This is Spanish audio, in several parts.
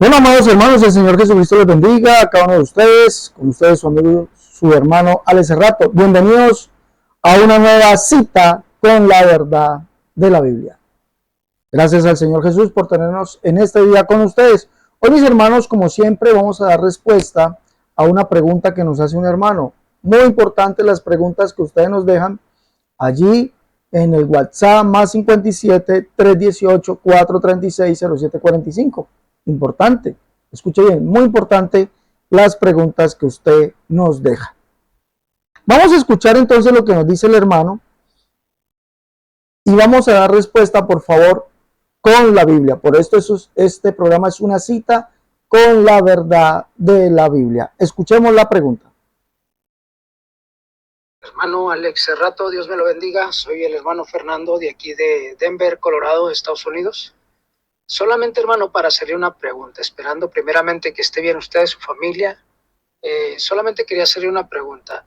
Bueno, amados hermanos, el Señor Jesucristo les bendiga a cada uno de ustedes, con ustedes su amigo, su hermano Alex Cerrato. Bienvenidos a una nueva cita con la verdad de la Biblia. Gracias al Señor Jesús por tenernos en este día con ustedes. Hoy, mis hermanos, como siempre, vamos a dar respuesta a una pregunta que nos hace un hermano. Muy importante las preguntas que ustedes nos dejan allí en el WhatsApp más 57 318 436 0745. Importante, escuche bien, muy importante las preguntas que usted nos deja. Vamos a escuchar entonces lo que nos dice el hermano y vamos a dar respuesta, por favor, con la Biblia. Por esto este programa es una cita con la verdad de la Biblia. Escuchemos la pregunta. Hermano Alex Cerrato, Dios me lo bendiga. Soy el hermano Fernando de aquí de Denver, Colorado, Estados Unidos. Solamente, hermano, para hacerle una pregunta, esperando primeramente que esté bien usted y su familia. Solamente quería hacerle una pregunta.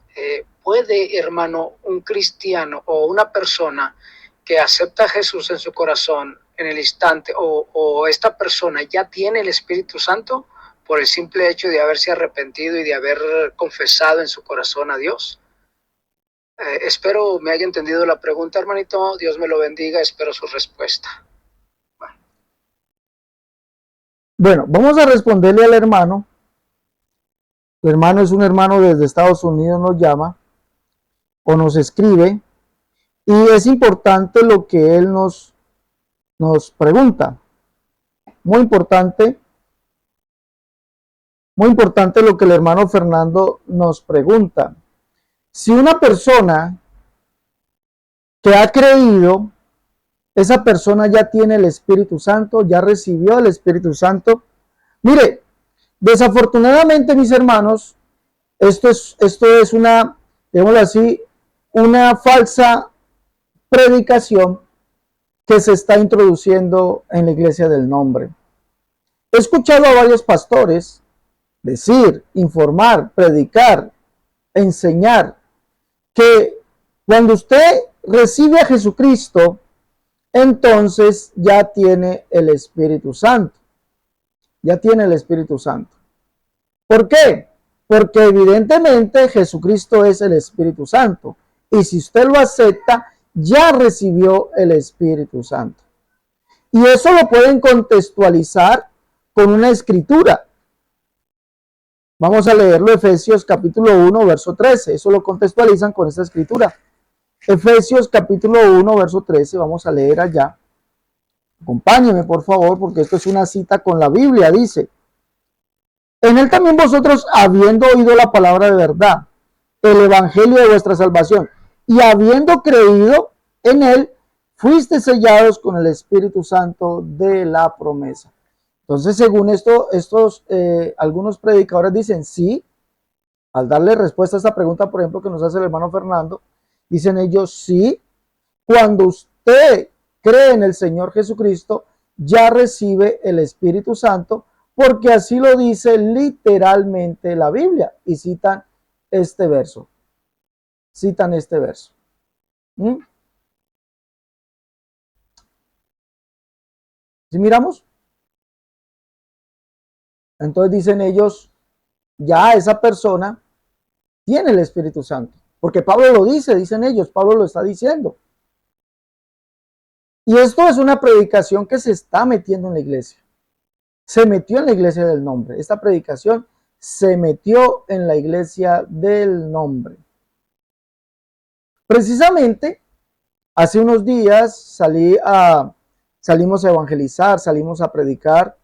¿Puede, hermano, un cristiano o una persona que acepta a Jesús en su corazón en el instante, o esta persona ya tiene el Espíritu Santo por el simple hecho de haberse arrepentido y de haber confesado en su corazón a Dios? Espero me haya entendido la pregunta, hermanito. Dios me lo bendiga. Espero su respuesta. Bueno, vamos a responderle al hermano. El hermano es un hermano desde Estados Unidos, nos llama o nos escribe, y es importante lo que él nos pregunta. Muy importante lo que el hermano Fernando nos pregunta. Si una persona que ha creído, esa persona ya tiene el Espíritu Santo, ya recibió el Espíritu Santo. Mire, desafortunadamente, mis hermanos, esto es una, digámoslo así, una falsa predicación que se está introduciendo en la iglesia del nombre. He escuchado a varios pastores decir, informar, predicar, enseñar que cuando usted recibe a Jesucristo, entonces ya tiene el Espíritu Santo. Ya tiene el Espíritu Santo. ¿Por qué? Porque evidentemente Jesucristo es el Espíritu Santo. Y si usted lo acepta, ya recibió el Espíritu Santo. Y eso lo pueden contextualizar con una escritura. Vamos a leerlo, Efesios capítulo 1, verso 13. Eso lo contextualizan con esta escritura. Efesios capítulo 1, verso 13. Vamos a leer allá. Acompáñeme, por favor, porque esto es una cita con la Biblia. Dice: en él también vosotros, habiendo oído la palabra de verdad, el evangelio de vuestra salvación, y habiendo creído en él, fuiste sellados con el Espíritu Santo de la promesa. Entonces, según esto, algunos predicadores dicen sí, al darle respuesta a esta pregunta, por ejemplo, que nos hace el hermano Fernando, dicen ellos sí, cuando usted cree en el Señor Jesucristo, ya recibe el Espíritu Santo, porque así lo dice literalmente la Biblia, y citan este verso. Citan este verso. ¿Sí miramos? Entonces dicen ellos, ya esa persona tiene el Espíritu Santo. Porque Pablo lo dice, dicen ellos, Pablo lo está diciendo. Y esto es una predicación que se está metiendo en la iglesia. Se metió en la iglesia del nombre. Esta predicación se metió en la iglesia del nombre. Precisamente, hace unos días salimos a evangelizar, salimos a predicar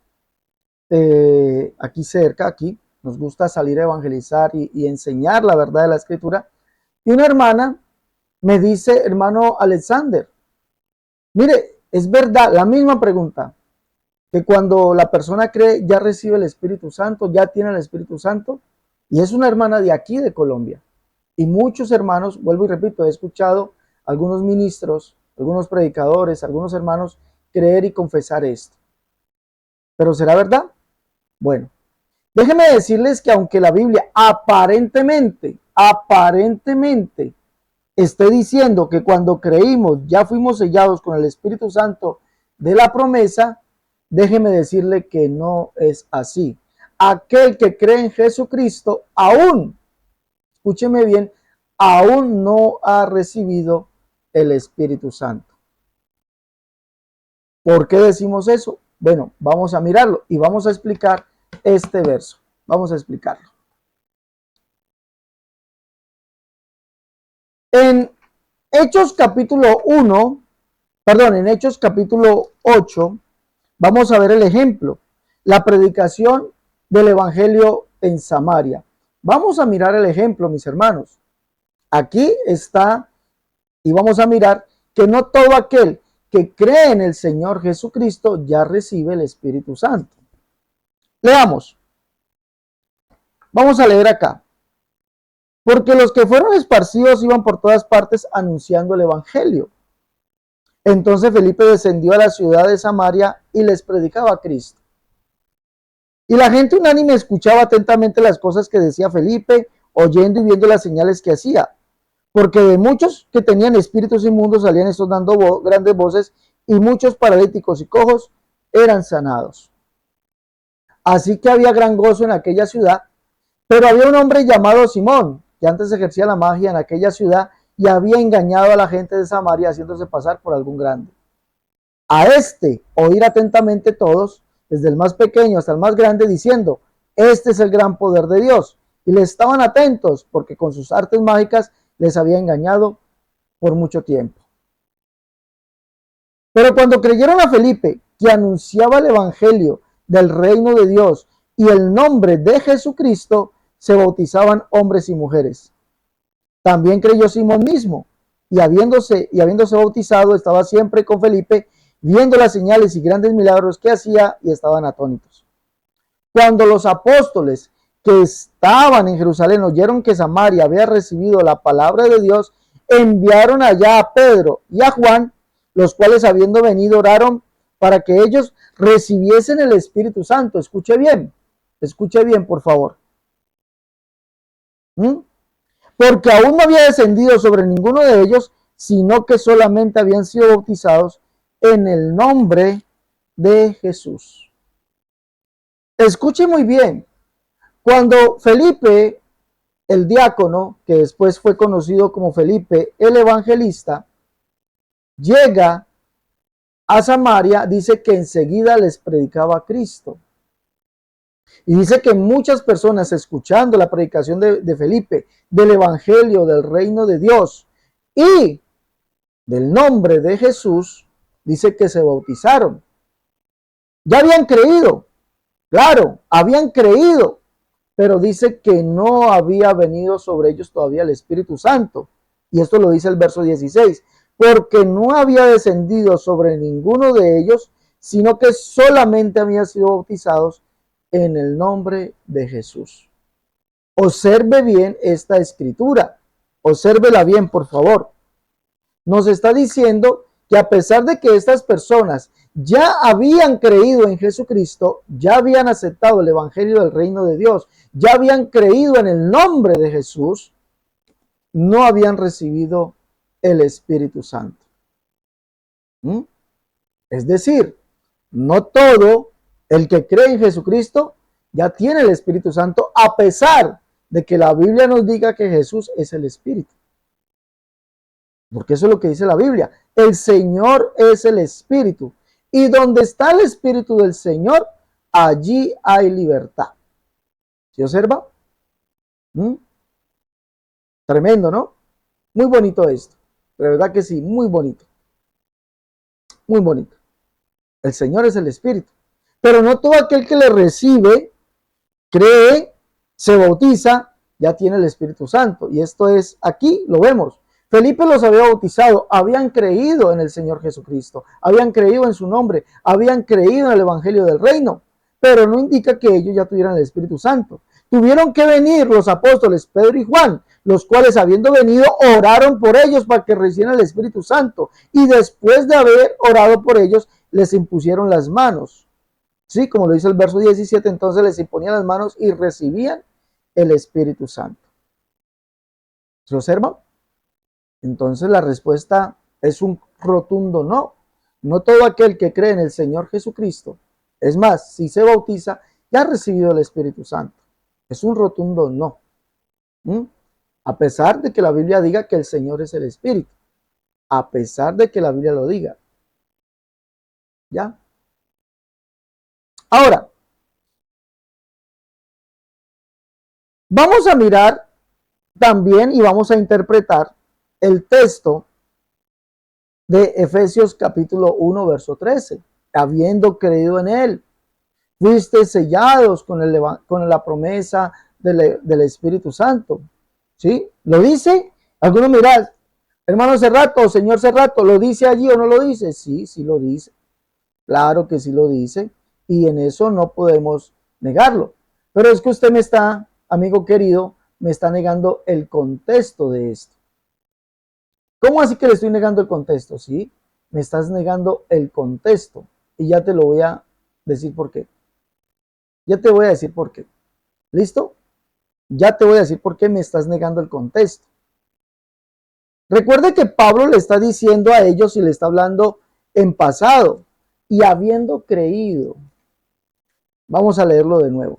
aquí cerca, aquí. Nos gusta salir a evangelizar y enseñar la verdad de la Escritura. Y una hermana me dice, hermano Alexander, mire, es verdad, la misma pregunta, que cuando la persona cree ya recibe el Espíritu Santo, ya tiene el Espíritu Santo, y es una hermana de aquí, de Colombia. Y muchos hermanos, vuelvo y repito, he escuchado algunos ministros, algunos predicadores, algunos hermanos creer y confesar esto. ¿Pero será verdad? Bueno, déjenme decirles que aunque la Biblia aparentemente esté diciendo que cuando creímos ya fuimos sellados con el Espíritu Santo de la promesa, Déjeme decirle que no es así. Aquel que cree en Jesucristo aún, escúcheme bien, aún no ha recibido el Espíritu Santo. ¿Por qué decimos eso? Bueno, vamos a mirarlo y vamos a explicar este verso. Vamos a explicarlo. En Hechos capítulo 1, perdón, en Hechos capítulo 8, vamos a ver el ejemplo, la predicación del evangelio en Samaria. Vamos a mirar el ejemplo, mis hermanos. Aquí está, y vamos a mirar que no todo aquel que cree en el Señor Jesucristo ya recibe el Espíritu Santo. Leamos. Vamos a leer acá. Porque los que fueron esparcidos iban por todas partes anunciando el evangelio. Entonces Felipe descendió a la ciudad de Samaria y les predicaba a Cristo. Y la gente unánime escuchaba atentamente las cosas que decía Felipe, oyendo y viendo las señales que hacía. Porque de muchos que tenían espíritus inmundos salían estos dando grandes voces, y muchos paralíticos y cojos eran sanados. Así que había gran gozo en aquella ciudad. Pero había un hombre llamado Simón, que antes ejercía la magia en aquella ciudad y había engañado a la gente de Samaria haciéndose pasar por algún grande. A este oír atentamente todos, desde el más pequeño hasta el más grande, diciendo, este es el gran poder de Dios. Y le estaban atentos porque con sus artes mágicas les había engañado por mucho tiempo. Pero cuando creyeron a Felipe, que anunciaba el evangelio del reino de Dios y el nombre de Jesucristo, se bautizaban hombres y mujeres. También creyó Simón mismo, y habiéndose bautizado, estaba siempre con Felipe, viendo las señales y grandes milagros que hacía, y estaban atónitos. Cuando los apóstoles que estaban en Jerusalén oyeron que Samaria había recibido la palabra de Dios, enviaron allá a Pedro y a Juan, los cuales habiendo venido oraron para que ellos recibiesen el Espíritu Santo. Escuche bien, por favor. Porque aún no había descendido sobre ninguno de ellos, sino que solamente habían sido bautizados en el nombre de Jesús. Escuche muy bien, cuando Felipe, el diácono, que después fue conocido como Felipe el evangelista, llega a Samaria, dice que enseguida les predicaba a Cristo. Y dice que muchas personas, escuchando la predicación de Felipe, del evangelio del reino de Dios y del nombre de Jesús, dice que se bautizaron. Ya habían creído, claro, habían creído, pero dice que no había venido sobre ellos todavía el Espíritu Santo. Y esto lo dice el verso 16, porque no había descendido sobre ninguno de ellos, sino que solamente habían sido bautizados en el nombre de Jesús. Observe bien esta escritura, obsérvela bien, por favor. Nos está diciendo que a pesar de que estas personas ya habían creído en Jesucristo, ya habían aceptado el evangelio del reino de Dios, ya habían creído en el nombre de Jesús, no habían recibido el Espíritu Santo. Es decir, no todo el que cree en Jesucristo ya tiene el Espíritu Santo, a pesar de que la Biblia nos diga que Jesús es el Espíritu. Porque eso es lo que dice la Biblia. El Señor es el Espíritu. Y donde está el Espíritu del Señor, allí hay libertad. ¿Se observa? Tremendo, ¿no? Muy bonito esto. De verdad que sí, muy bonito. Muy bonito. El Señor es el Espíritu. Pero no todo aquel que le recibe, cree, se bautiza, ya tiene el Espíritu Santo. Y esto es aquí, lo vemos. Felipe los había bautizado, habían creído en el Señor Jesucristo, habían creído en su nombre, habían creído en el Evangelio del Reino, pero no indica que ellos ya tuvieran el Espíritu Santo. Tuvieron que venir los apóstoles Pedro y Juan, los cuales habiendo venido oraron por ellos para que recibieran el Espíritu Santo, y después de haber orado por ellos les impusieron las manos. Sí, como lo dice el verso 17, entonces les imponían las manos y recibían el Espíritu Santo. ¿Se observa? Entonces la respuesta es un rotundo no. No todo aquel que cree en el Señor Jesucristo Es más, si se bautiza, ya ha recibido el Espíritu Santo. Es un rotundo no. ¿Mm? A pesar de que la Biblia diga que el Señor es el Espíritu. A pesar de que la Biblia lo diga. ¿Ya? Ahora, vamos a mirar también y vamos a interpretar el texto de Efesios capítulo 1, verso 13. Habiendo creído en él, fuiste sellados con la promesa del Espíritu Santo. ¿Sí? ¿Lo dice? Algunos mirad, hermano Cerrato, señor Cerrato, ¿lo dice allí o no lo dice? Sí, sí lo dice. Claro que sí lo dice. Y en eso no podemos negarlo. Pero es que usted me está, amigo querido, me está negando el contexto de esto. ¿Cómo así que le estoy negando el contexto? Sí, me estás negando el contexto. Y ya te lo voy a decir por qué. Ya te voy a decir por qué. ¿Listo? Ya te voy a decir por qué me estás negando el contexto. Recuerde que Pablo le está diciendo a ellos y le está hablando en pasado y habiendo creído. Vamos a leerlo de nuevo.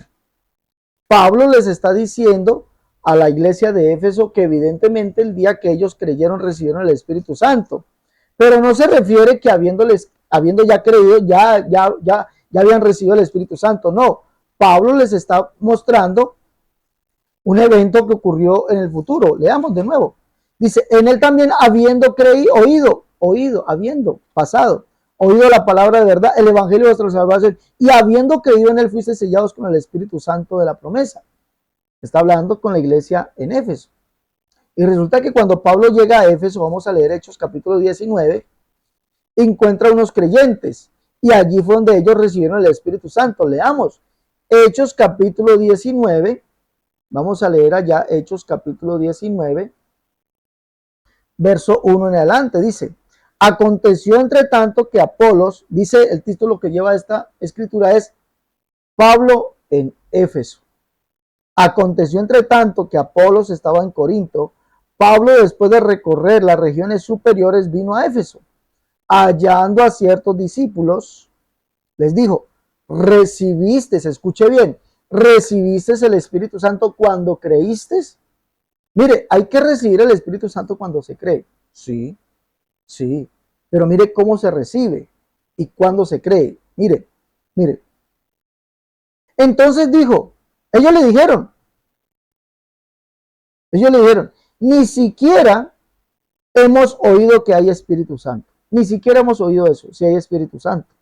Pablo les está diciendo a la iglesia de Éfeso que evidentemente el día que ellos creyeron recibieron el Espíritu Santo. Pero no se refiere que habiendo ya creído, ya habían recibido el Espíritu Santo. No, Pablo les está mostrando un evento que ocurrió en el futuro. Leamos de nuevo. Dice, en él también habiendo creído, habiendo pasado, oído la palabra de verdad, el evangelio de nuestra salvación, y habiendo creído en él fuiste sellados con el Espíritu Santo de la promesa. Está hablando con la iglesia en Éfeso. Y resulta que cuando Pablo llega a Éfeso, vamos a leer Hechos capítulo 19, encuentra unos creyentes, y allí fue donde ellos recibieron el Espíritu Santo. Leamos Hechos capítulo 19, vamos a leer allá Hechos capítulo 19, verso 1 en adelante, dice, aconteció entre tanto que Apolos, dice el título que lleva esta escritura es Pablo en Éfeso. Aconteció entre tanto que Apolos estaba en Corinto, Pablo después de recorrer las regiones superiores vino a Éfeso. Hallando a ciertos discípulos, les dijo, recibiste, escuche bien, recibiste el Espíritu Santo cuando creíste. Mire, hay que recibir el Espíritu Santo cuando se cree. Sí, sí. Pero mire cómo se recibe y cuándo se cree. Mire. Entonces dijo, ellos le dijeron, ni siquiera hemos oído que hay Espíritu Santo. Ni siquiera hemos oído eso, si hay Espíritu Santo.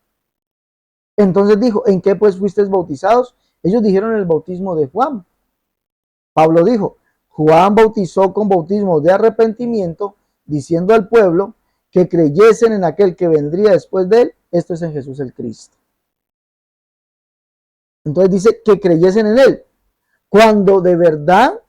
Entonces dijo, ¿en qué pues fuisteis bautizados? Ellos dijeron en el bautismo de Juan. Pablo dijo, Juan bautizó con bautismo de arrepentimiento, diciendo al pueblo que creyesen en aquel que vendría después de él, esto es en Jesús el Cristo. Entonces dice que creyesen en él. Cuando de verdad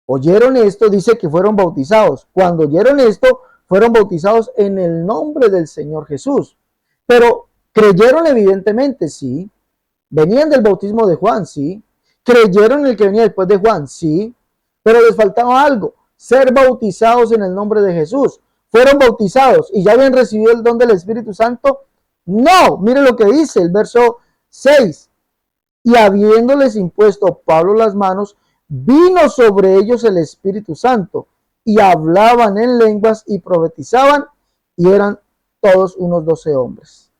oyeron esto, dice que fueron bautizados. Cuando oyeron esto, fueron bautizados en el nombre del Señor Jesús. Pero creyeron evidentemente, sí. Venían del bautismo de Juan, sí. Creyeron en el que venía después de Juan, sí. Pero les faltaba algo, ser bautizados en el nombre de Jesús. ¿Fueron bautizados y ya habían recibido el don del Espíritu Santo? No, mire lo que dice el verso 6. Y habiéndoles impuesto Pablo las manos, vino sobre ellos el Espíritu Santo, y hablaban en lenguas y profetizaban, y eran todos unos 12 hombres.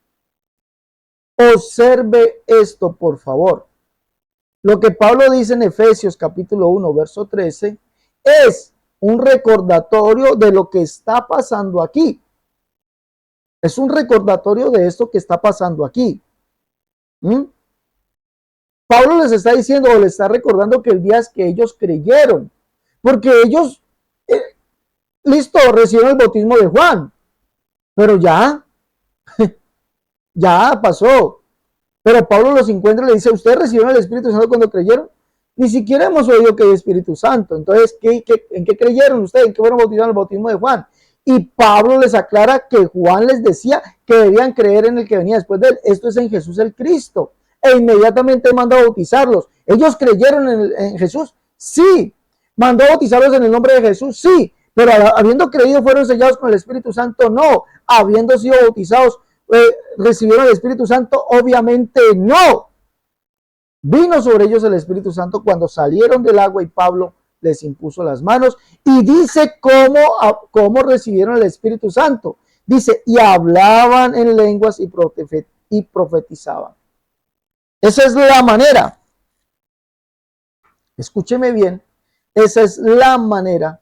Observe esto, por favor. Lo que Pablo dice en Efesios capítulo 1, verso 13, es un recordatorio de lo que está pasando aquí. Es un recordatorio de esto que está pasando aquí. Pablo les está diciendo o les está recordando que el día es que ellos creyeron, porque ellos, listo, recibieron el bautismo de Juan, pero ya pasó. Pero Pablo los encuentra y le dice, ¿ustedes recibieron el Espíritu Santo cuando creyeron? Ni siquiera hemos oído que hay Espíritu Santo. Entonces, ¿en qué creyeron ustedes? ¿En qué fueron bautizados en el bautismo de Juan? Y Pablo les aclara que Juan les decía que debían creer en el que venía después de él. Esto es en Jesús el Cristo. E inmediatamente mandó a bautizarlos. ¿Ellos creyeron en Jesús? Sí. ¿Mandó a bautizarlos en el nombre de Jesús? Sí. Pero habiendo creído fueron sellados con el Espíritu Santo, no. Habiendo sido bautizados, recibieron el Espíritu Santo? Obviamente no. Vino sobre ellos el Espíritu Santo cuando salieron del agua y Pablo les impuso las manos. Y dice cómo recibieron el Espíritu Santo. Dice, y hablaban en lenguas y profetizaban. Esa es la manera. Escúcheme bien. Esa es la manera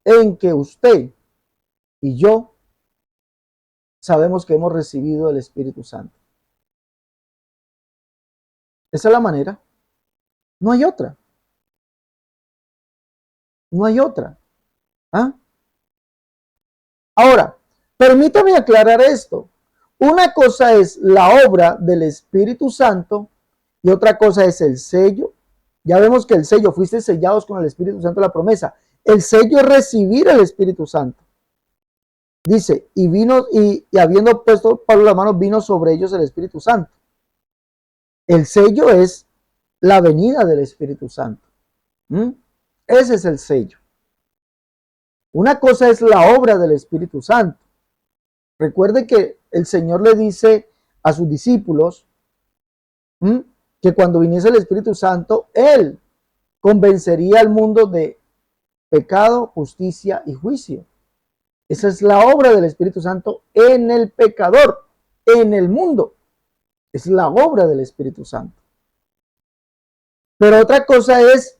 en que usted y yo sabemos que hemos recibido el Espíritu Santo. Esa es la manera. No hay otra. No hay otra. ¿Ah? Ahora, permítame aclarar esto. Una cosa es la obra del Espíritu Santo y otra cosa es el sello. Ya vemos que el sello, fuiste sellados con el Espíritu Santo, la promesa. El sello es recibir el Espíritu Santo. Dice, y habiendo puesto Pablo las manos, vino sobre ellos el Espíritu Santo. El sello es la venida del Espíritu Santo. Ese es el sello. Una cosa es la obra del Espíritu Santo. Recuerde que el Señor le dice a sus discípulos que cuando viniese el Espíritu Santo, Él convencería al mundo de pecado, justicia y juicio. Esa es la obra del Espíritu Santo en el pecador, en el mundo. Es la obra del Espíritu Santo. Pero otra cosa es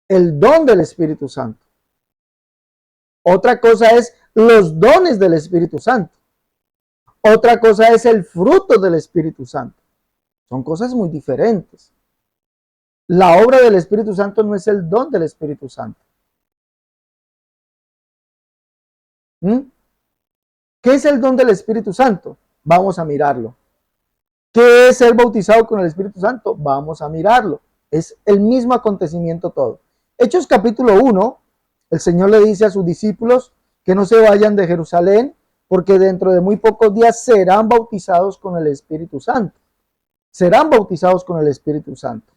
el don del Espíritu Santo. Otra cosa es los dones del Espíritu Santo. Otra cosa es el fruto del Espíritu Santo. Son cosas muy diferentes. La obra del Espíritu Santo no es el don del Espíritu Santo. ¿Qué es el don del Espíritu Santo? Vamos a mirarlo. ¿Qué es ser bautizado con el Espíritu Santo? Vamos a mirarlo. Es el mismo acontecimiento todo. Hechos capítulo 1, el Señor le dice a sus discípulos que no se vayan de Jerusalén, porque dentro de muy pocos días serán bautizados con el Espíritu Santo. Serán bautizados con el Espíritu Santo.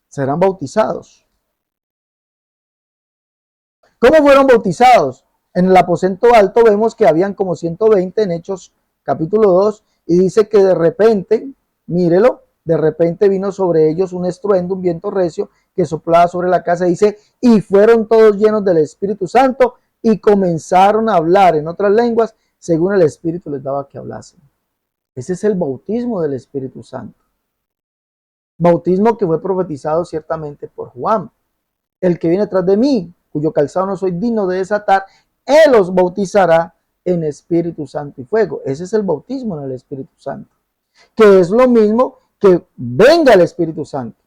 Serán bautizados. ¿Cómo fueron bautizados? En el aposento alto vemos que habían como 120 en Hechos capítulo 2 y dice que de repente, mírelo, de repente vino sobre ellos un estruendo, un viento recio que soplaba sobre la casa, dice, y fueron todos llenos del Espíritu Santo y comenzaron a hablar en otras lenguas según el Espíritu les daba que hablasen. Ese es el bautismo del Espíritu Santo. Bautismo que fue profetizado ciertamente por Juan. El que viene tras de mí, cuyo calzado no soy digno de desatar, Él os bautizará en Espíritu Santo y fuego. Ese es el bautismo en el Espíritu Santo. Que es lo mismo que venga el Espíritu Santo.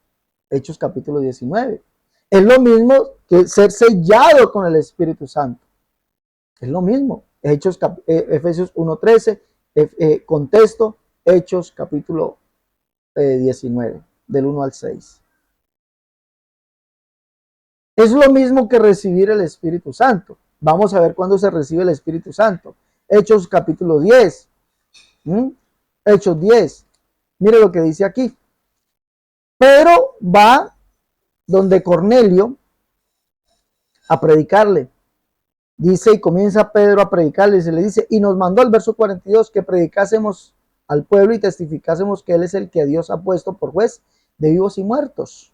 Hechos capítulo 19. Es lo mismo que ser sellado con el Espíritu Santo. Es lo mismo. Efesios 1:13, contexto, Hechos capítulo 19, del 1 al 6. Es lo mismo que recibir el Espíritu Santo. Vamos a ver cuándo se recibe el Espíritu Santo. Hechos capítulo 10. Hechos 10. Mire lo que dice aquí. Pero va donde Cornelio a predicarle. Dice, y comienza Pedro a predicarle, y se le dice, y nos mandó el verso 42 que predicásemos al pueblo y testificásemos que Él es el que Dios ha puesto por juez de vivos y muertos.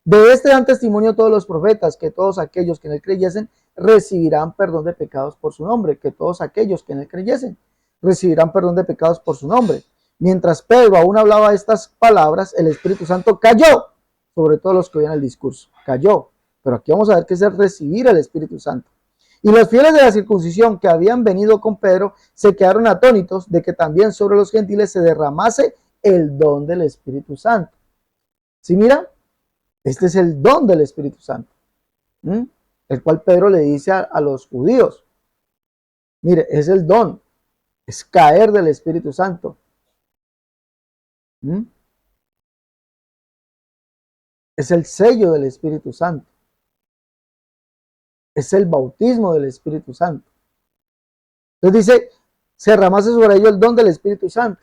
De este dan testimonio todos los profetas, que todos aquellos que en Él creyesen recibirán perdón de pecados por su nombre, que todos aquellos que en Él creyesen recibirán perdón de pecados por su nombre. Mientras Pedro aún hablaba estas palabras, el Espíritu Santo cayó sobre todos los que oían el discurso. Cayó. Pero aquí vamos a ver qué es el recibir el Espíritu Santo. Y los fieles de la circuncisión que habían venido con Pedro se quedaron atónitos de que también sobre los gentiles se derramase el don del Espíritu Santo. ¿Sí mira? Este es el don del Espíritu Santo, el cual Pedro le dice a los judíos. Mire, es el don, es caer del Espíritu Santo. Es el sello del Espíritu Santo. Es el bautismo del Espíritu Santo. Entonces dice, se derramase sobre ellos el don del Espíritu Santo.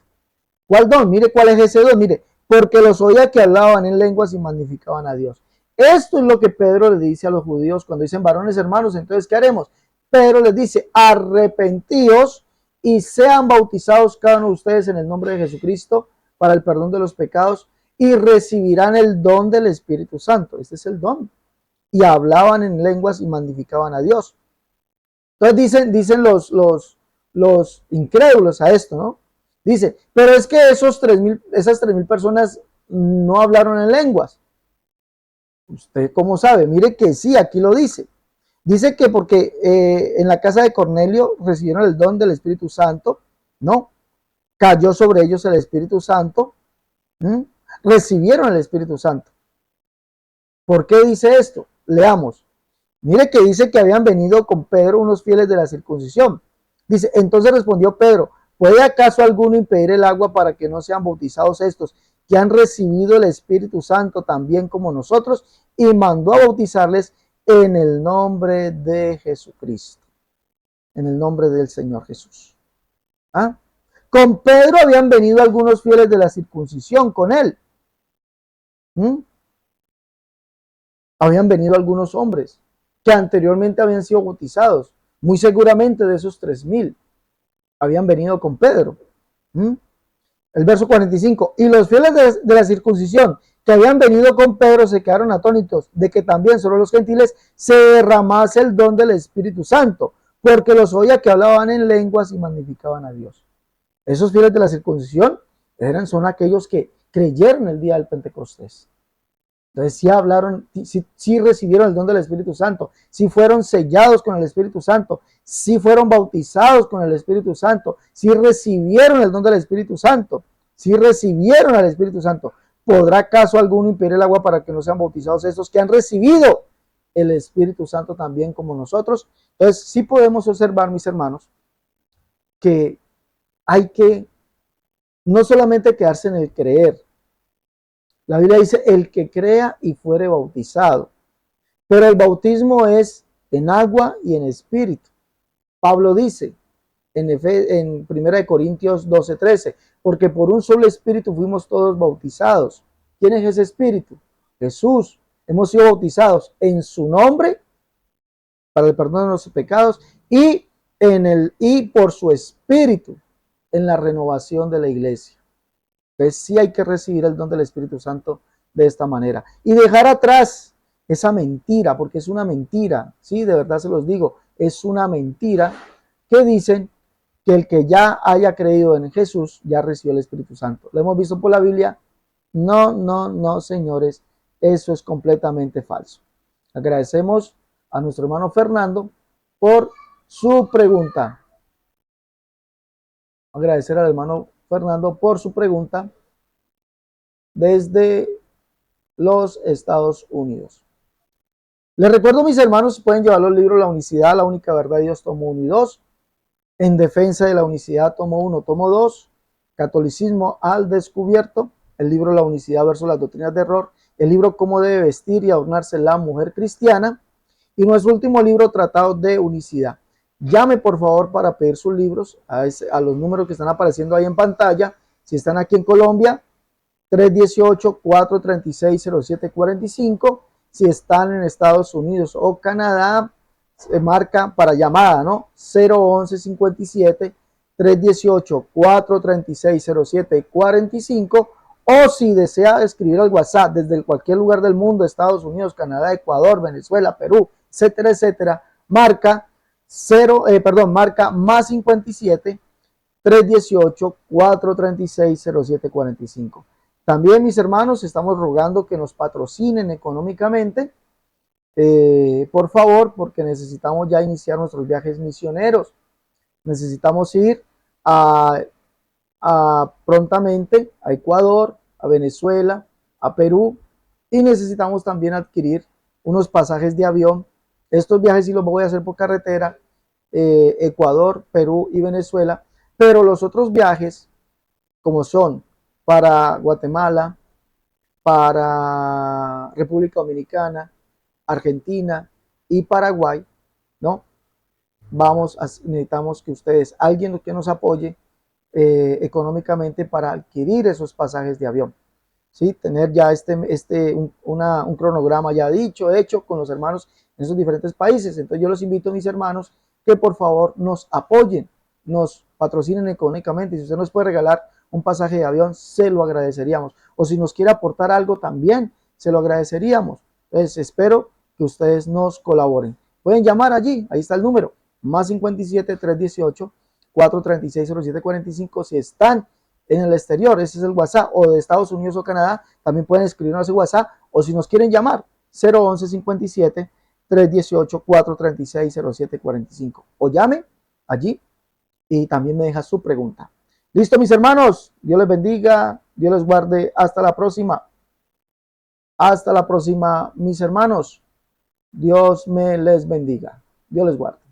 ¿Cuál don? Mire cuál es ese don. Mire, porque los oía que hablaban en lenguas y magnificaban a Dios. Esto es lo que Pedro le dice a los judíos cuando dicen varones hermanos, entonces ¿qué haremos? Pedro les dice, arrepentíos y sean bautizados cada uno de ustedes en el nombre de Jesucristo para el perdón de los pecados y recibirán el don del Espíritu Santo. Este es el don. Y hablaban en lenguas y magnificaban a Dios. Entonces dicen los incrédulos a esto, ¿no? Dice, pero es que esas 3,000 personas no hablaron en lenguas. ¿Usted cómo sabe? Mire que sí, aquí lo dice. Dice que porque en la casa de Cornelio recibieron el don del Espíritu Santo, ¿no? Cayó sobre ellos el Espíritu Santo, recibieron el Espíritu Santo. ¿Por qué dice esto? Leamos. Mire que dice que habían venido con Pedro unos fieles de la circuncisión. Dice, entonces respondió Pedro, ¿puede acaso alguno impedir el agua para que no sean bautizados estos que han recibido el Espíritu Santo también como nosotros? Y mandó a bautizarles en el nombre de Jesucristo, en el nombre del Señor Jesús. ¿Ah? Con Pedro habían venido algunos fieles de la circuncisión con él. Habían venido algunos hombres que anteriormente habían sido bautizados. Muy seguramente de esos 3,000 habían venido con Pedro. El verso 45. Y los fieles de la circuncisión que habían venido con Pedro se quedaron atónitos de que también sobre los gentiles se derramase el don del Espíritu Santo, porque los oía que hablaban en lenguas y magnificaban a Dios. Esos fieles de la circuncisión son aquellos que creyeron el día del Pentecostés. Entonces sí hablaron, sí recibieron el don del Espíritu Santo, sí fueron sellados con el Espíritu Santo, sí fueron bautizados con el Espíritu Santo, sí recibieron el don del Espíritu Santo, sí recibieron al Espíritu Santo. ¿Podrá acaso alguno impedir el agua para que no sean bautizados estos que han recibido el Espíritu Santo también como nosotros? Entonces sí podemos observar, mis hermanos, que hay que no solamente quedarse en el creer. La Biblia dice, el que crea y fuere bautizado. Pero el bautismo es en agua y en espíritu. Pablo dice en 1 Corintios 12:13, porque por un solo espíritu fuimos todos bautizados. ¿Quién es ese espíritu? Jesús. Hemos sido bautizados en su nombre para el perdón de nuestros pecados y por su espíritu en la renovación de la iglesia. Entonces sí hay que recibir el don del Espíritu Santo de esta manera. Y dejar atrás esa mentira, porque es una mentira, sí, de verdad se los digo, es una mentira que dicen que el que ya haya creído en Jesús ya recibió el Espíritu Santo. Lo hemos visto por la Biblia. No, señores, eso es completamente falso. Agradecemos a nuestro hermano Fernando por su pregunta. Agradecer al hermano Fernando por su pregunta desde los Estados Unidos. Les recuerdo, mis hermanos, pueden llevar los libros La Unicidad, La Única Verdad de Dios, tomo 1 y 2, En Defensa de la Unicidad, tomo 1, tomo 2, Catolicismo al Descubierto, el libro La Unicidad versus las Doctrinas de Error, el libro Cómo debe vestir y adornarse la mujer cristiana, y nuestro último libro, Tratado de Unicidad. Llame por favor para pedir sus libros a los números que están apareciendo ahí en pantalla. Si están aquí en Colombia, 318-436-0745. Si están en Estados Unidos o Canadá, marca para llamada, ¿no? 011-57-318-436-0745. O si desea escribir al WhatsApp desde cualquier lugar del mundo, Estados Unidos, Canadá, Ecuador, Venezuela, Perú, etcétera, etcétera, marca más 57 318 436 0745. También, mis hermanos, estamos rogando que nos patrocinen económicamente, por favor, porque necesitamos ya iniciar nuestros viajes misioneros. Necesitamos ir prontamente a Ecuador, a Venezuela, a Perú, y necesitamos también adquirir unos pasajes de avión. Estos viajes sí los voy a hacer por carretera, Ecuador, Perú y Venezuela, pero los otros viajes, como son para Guatemala, para República Dominicana, Argentina y Paraguay, ¿no? Necesitamos que ustedes, alguien que nos apoye económicamente para adquirir esos pasajes de avión. ¿Sí? Tener ya un cronograma ya hecho con los hermanos en esos diferentes países. Entonces yo los invito, mis hermanos, que por favor nos apoyen, nos patrocinen económicamente. Si usted nos puede regalar un pasaje de avión, se lo agradeceríamos. O si nos quiere aportar algo también, se lo agradeceríamos. Entonces espero que ustedes nos colaboren. Pueden llamar allí, ahí está el número, más 57 318 436 0745. Si están en el exterior, ese es el WhatsApp, o de Estados Unidos o Canadá, también pueden escribirnos a ese WhatsApp, o si nos quieren llamar, 011 57 318 436 0745. O llame allí y también me deja su pregunta. Listo, mis hermanos. Dios les bendiga, Dios les guarde. Hasta la próxima. Hasta la próxima, mis hermanos. Dios me les bendiga. Dios les guarde.